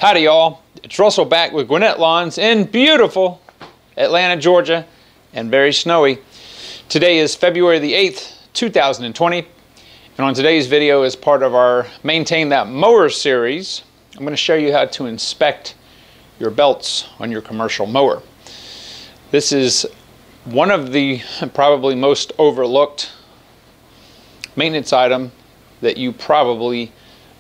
Howdy y'all, it's Russell back with Gwinnett Lawns in beautiful Atlanta, Georgia, and very snowy. Today is February the 8th, 2020, and on today's video, as part of our Maintain That Mower series, I'm going to show you how to inspect your belts on your commercial mower. This is one of the probably most overlooked maintenance item that you probably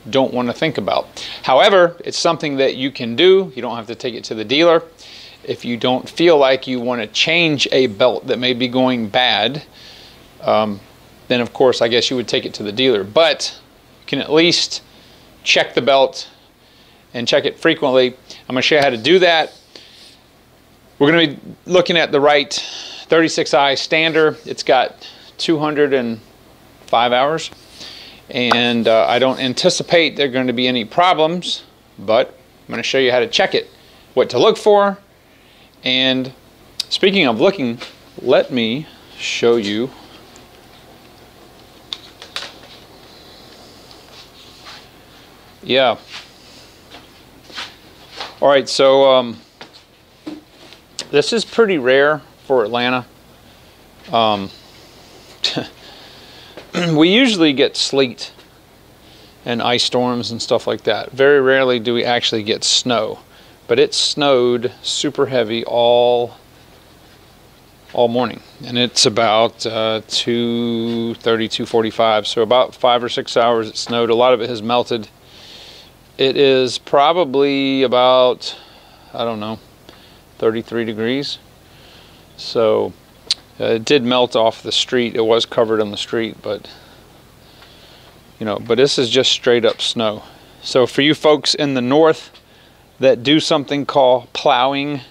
don't want to think about. However, it's something that you can do. You don't have to take it to the dealer. If you don't feel like you want to change a belt that may be going bad, then of course I guess you would take it to the dealer. But you can at least check the belt and check it frequently. I'm going to show you how to do that. We're going to be looking at the right 36i Stander. It's got 205 hours. And I don't anticipate there are going to be any problems, but I'm going to show you how to check it, what to look for. And speaking of looking, let me show you alright, so this is pretty rare for Atlanta. We usually get sleet and ice storms and stuff like that. Very rarely do we actually get snow, but it snowed super heavy all morning, and it's about 2:30, 2:45, so about 5 or 6 hours it snowed. A lot of it has melted. It is probably about, I don't know, 33 degrees. So it did melt off the street. It was covered on the street, but but this is just straight up snow. So for you folks in the north that do something called plowing,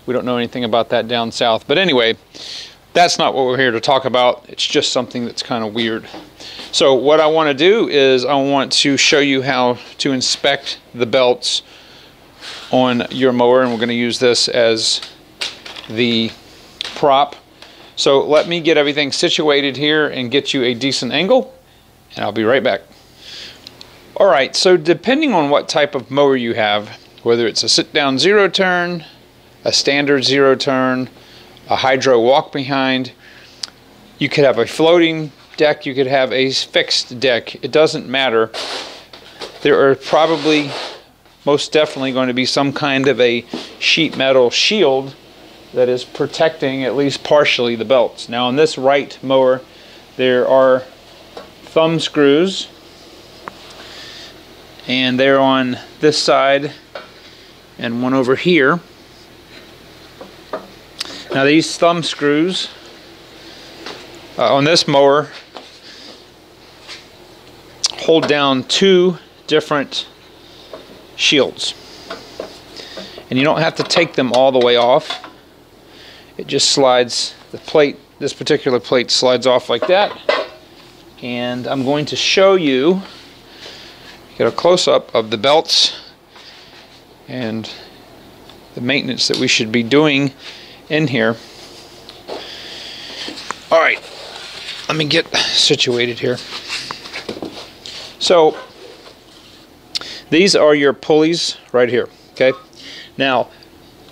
we don't know anything about that down south. But anyway, that's not what we're here to talk about. It's just something that's kind of weird. So what I want to do is I want to show you how to inspect the belts on your mower, and we're going to use this as the prop. So let me get everything situated here and get you a decent angle, and I'll be right back. Alright, so depending on what type of mower you have, whether it's a sit-down zero-turn, a standard zero-turn, a hydro walk-behind, you could have a floating deck, you could have a fixed deck, it doesn't matter. There are probably, most definitely going to be some kind of a sheet metal shield that is protecting at least partially the belts. Now on this right mower there are thumb screws, and they're on this side and one over here. Now these thumb screws on this mower hold down two different shields, and you don't have to take them all the way off. It just slides, the plate, this particular plate slides off like that. And I'm going to show you, get a close-up of the belts and the maintenance that we should be doing in here. Alright, let me get situated here. So, these are your pulleys right here, okay? Now,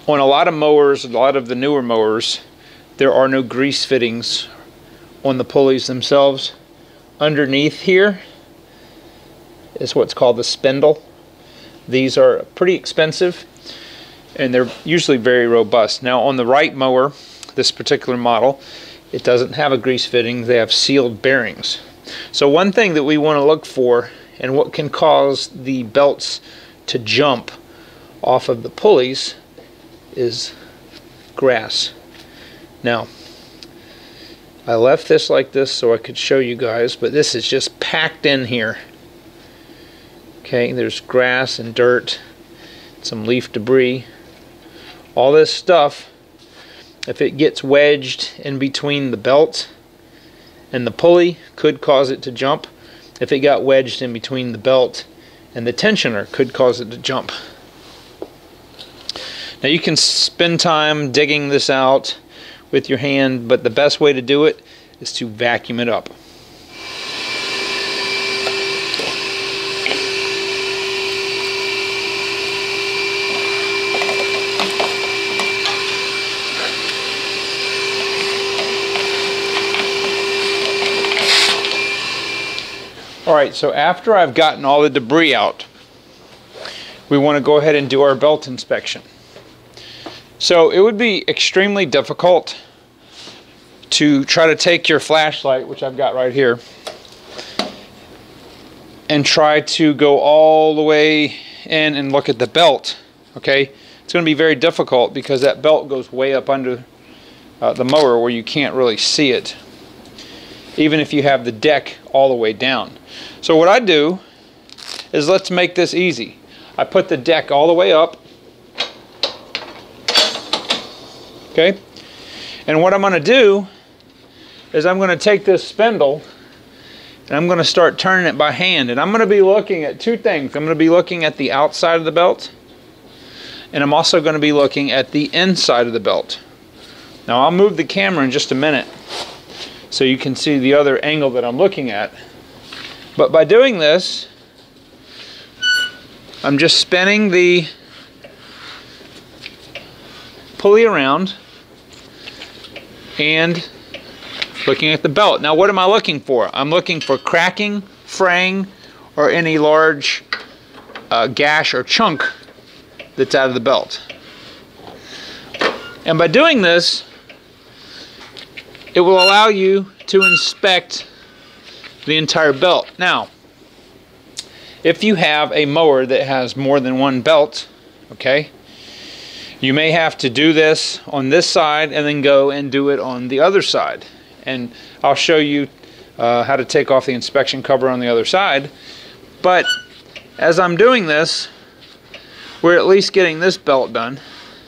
on a lot of mowers, a lot of the newer mowers, there are no grease fittings on the pulleys themselves. Underneath here is what's called the spindle. These are pretty expensive, and they're usually very robust. Now on the right mower, this particular model, it doesn't have a grease fitting. They have sealed bearings. So one thing that we want to look for, and what can cause the belts to jump off of the pulleys, is grass. Now I left this like this so I could show you guys, but this is just packed in here. Okay, there's grass and dirt, some leaf debris, all this stuff. If it gets wedged in between the belt and the pulley, could cause it to jump. If it got wedged in between the belt and the tensioner, could cause it to jump. Now you can spend time digging this out with your hand, but the best way to do it is to vacuum it up. Alright, so after I've gotten all the debris out, we want to go ahead and do our belt inspection. So it would be extremely difficult to try to take your flashlight, which I've got right here, and try to go all the way in and look at the belt. Okay, it's going to be very difficult because that belt goes way up under the mower where you can't really see it, even if you have the deck all the way down. So what I do is, let's make this easy. I put the deck all the way up. Okay, and what I'm going to do is I'm going to take this spindle and I'm going to start turning it by hand, and I'm going to be looking at two things. I'm going to be looking at the outside of the belt, and I'm also going to be looking at the inside of the belt. Now I'll move the camera in just a minute so you can see the other angle that I'm looking at. But by doing this, I'm just spinning the pulley around and looking at the belt. Now what am I looking for? I'm looking for cracking, fraying, or any large gash or chunk that's out of the belt. And by doing this, it will allow you to inspect the entire belt. Now, if you have a mower that has more than one belt, okay, you may have to do this on this side and then go and do it on the other side. And I'll show you how to take off the inspection cover on the other side. But as I'm doing this, we're at least getting this belt done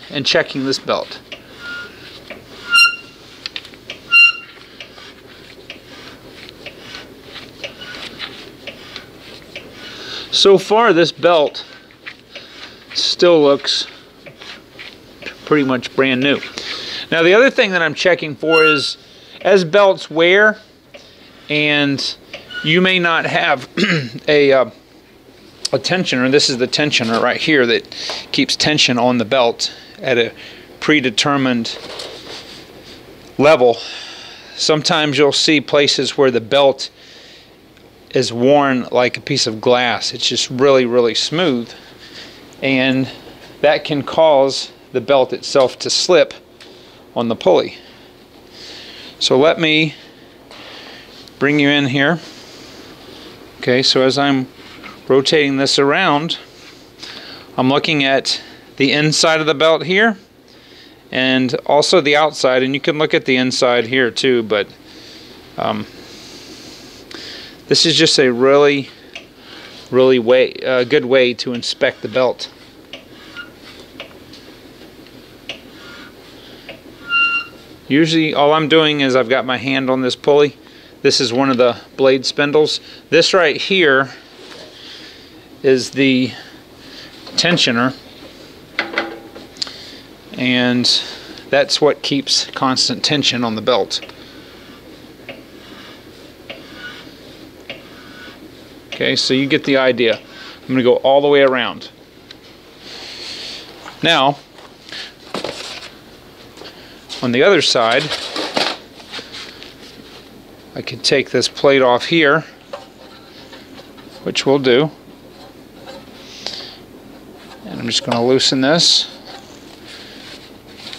and checking this belt. So far this belt still looks pretty much brand new. Now the other thing that I'm checking for is, as belts wear and you may not have a tensioner, this is the tensioner right here that keeps tension on the belt at a predetermined level. Sometimes you'll see places where the belt is worn like a piece of glass. It's just really, really smooth, and that can cause the belt itself to slip on the pulley. So let me bring you in here. Okay, so as I'm rotating this around, I'm looking at the inside of the belt here and also the outside, and you can look at the inside here too, but this is just a really good way to inspect the belt. Usually all I'm doing is I've got my hand on this pulley. This is one of the blade spindles. This right here is the tensioner, and that's what keeps constant tension on the belt. Okay, so you get the idea. I'm going to go all the way around. Now, on the other side, I could take this plate off here, which we'll do. And I'm just going to loosen this.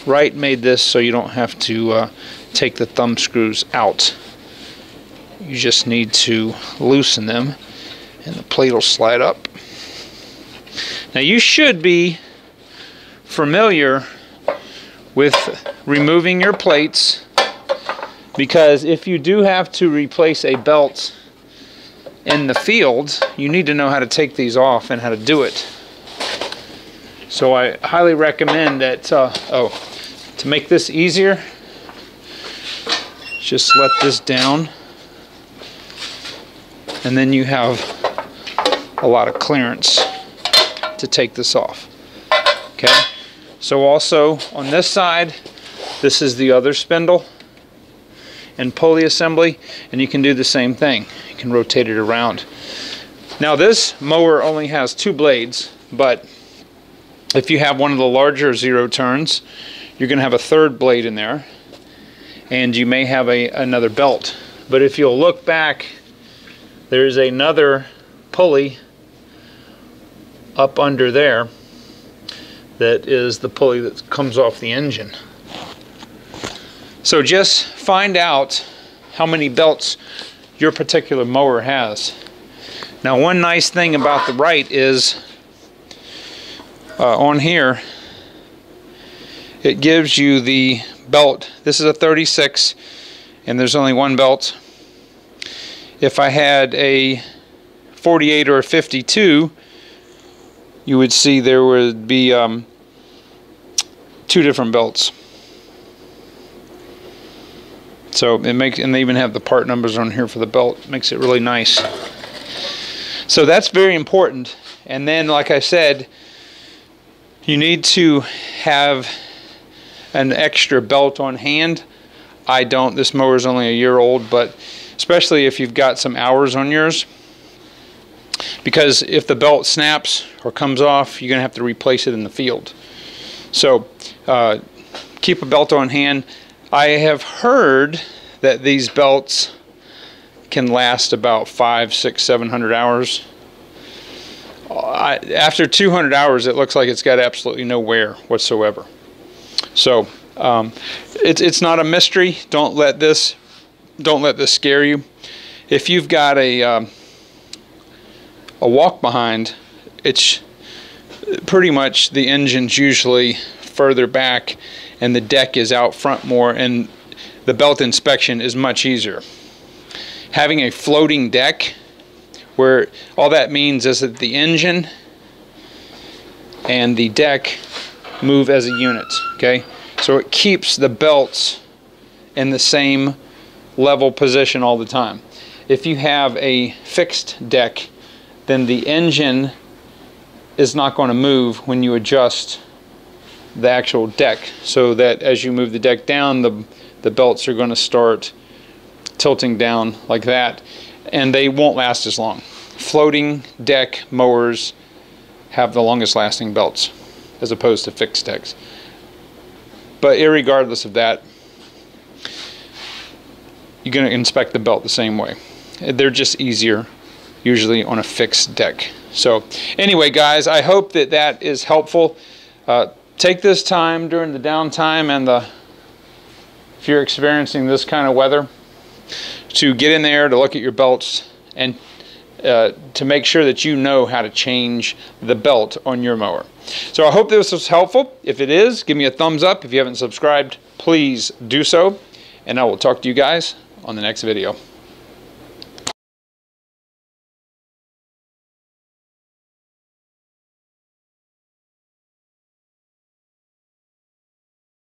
Wright made this so you don't have to take the thumb screws out. You just need to loosen them, and the plate will slide up. Now you should be familiar with removing your plates, because if you do have to replace a belt in the field, you need to know how to take these off and how to do it. So I highly recommend that, to make this easier, just let this down, and then you have a lot of clearance to take this off. Okay, so also on this side, this is the other spindle and pulley assembly, and you can do the same thing. You can rotate it around. Now this mower only has 2 blades, but if you have one of the larger 0 turns, you're going to have a 3rd blade in there, and you may have another belt. But if you'll look back there's another pulley up under there that is the pulley that comes off the engine. So just find out how many belts your particular mower has. Now, one nice thing about the Right is on here it gives you the belt. This is a 36 and there's only one belt. If I had a 48 or a 52, you would see there would be 2 different belts. So it makes, and they even have the part numbers on here for the belt. Makes it really nice. So that's very important. And then, like I said, you need to have an extra belt on hand. I don't. This mower is only a year old, but especially if you've got some hours on yours, because if the belt snaps or comes off, you're going to have to replace it in the field. So keep a belt on hand. I have heard that these belts can last about 500, 600, 700 hours. After 200 hours, it looks like it's got absolutely no wear whatsoever. So it's not a mystery. Don't let this scare you. If you've got a walk behind, it's pretty much the engine's usually further back and the deck is out front more, and the belt inspection is much easier. Having a floating deck, where all that means is that the engine and the deck move as a unit, okay? So it keeps the belts in the same level position all the time. If you have a fixed deck, then the engine is not going to move when you adjust the actual deck, so that as you move the deck down, the belts are going to start tilting down like that, and they won't last as long. Floating deck mowers have the longest lasting belts as opposed to fixed decks. But irregardless of that, you're going to inspect the belt the same way. They're just easier usually on a fixed deck. So anyway, guys, I hope that that is helpful. Take this time during the downtime and if you're experiencing this kind of weather, to get in there to look at your belts and to make sure that you know how to change the belt on your mower. So I hope this was helpful. If it is, give me a thumbs up. If you haven't subscribed, please do so. And I will talk to you guys on the next video.